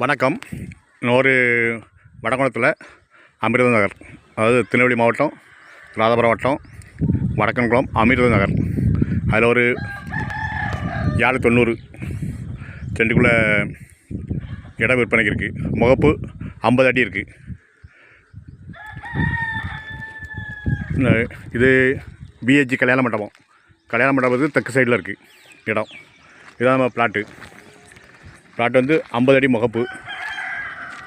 வணக்கம். ஒரு வடகுளத்தில் அமிர்த நகர், அதாவது திருநெல்வேலி மாவட்டம், ராதாபுரம் வட்டம், வடக்கன்குளம், அமிர்த நகர். அதில் ஒரு 790 சென்ட்டுக்குள்ளே இடம் விற்பனைக்கு இருக்குது. முகப்பு 50 அடி இருக்குது. இது பிஹெச்சி கல்யாண மண்டபம். கல்யாண மண்டபத்துக்கு தெற்கு சைடில் இருக்குது இடம். இதுதான் நம்ம பிளாட்டு வந்து 50 அடி முகப்பு.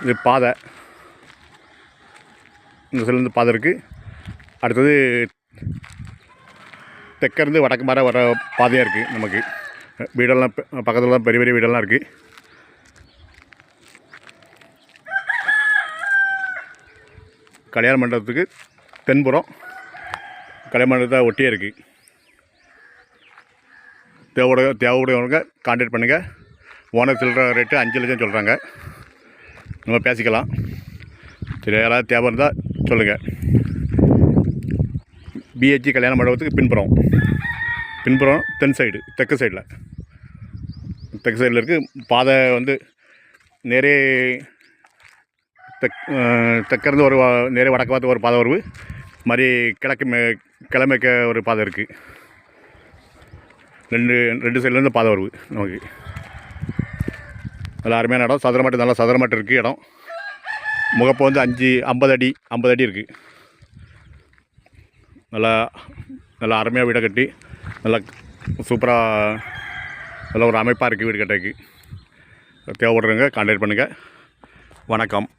இது பாதை, இந்த சைட்லேருந்து பாதை இருக்குது. அடுத்தது தெற்கேருந்து வடக்கு மாதிரி வர பாதையாக இருக்குது. நமக்கு வீடெல்லாம் பக்கத்தில் தான் பெரிய பெரிய வீடெல்லாம் இருக்குது. கல்யாண மண்டபத்துக்கு தென்புறம் கல்யாண மண்டபத்தை ஒட்டியே இருக்குது. தேவையுடையவங்க கான்டாக்ட் பண்ணுங்கள். ஓனர் சொல்கிற ரேட்டு 5 லட்சம் சொல்கிறாங்க. நம்ம பேசிக்கலாம். சரி, யாராவது தேவை இருந்தால் சொல்லுங்கள். பிஹெச்சி கல்யாண மண்டபத்துக்கு பின்புறம் தென் சைடு, தெற்கு சைடில் இருக்குது. பாதை வந்து நேரே தெற்கேருந்து ஒரு நேரே வடக்கு பார்த்து ஒரு பாதை வருது மாதிரி, கிழமைக்க ஒரு பாதை இருக்குது. ரெண்டு சைட்லேருந்து பாதை வருது நமக்கு. நல்லா அருமையான இடம். நல்லா சதுரமாட்டு இருக்குது இடம். முகப்பு வந்து 50 அடி இருக்குது. நல்லா அருமையாக வீடை கட்டி நல்லா சூப்பராக நல்லா ஒரு அமைப்பாக இருக்குது வீடு கட்டுறதுக்கு. தேவைப்படுறவங்க கான்டாக்ட் பண்ணுங்கள். வணக்கம்.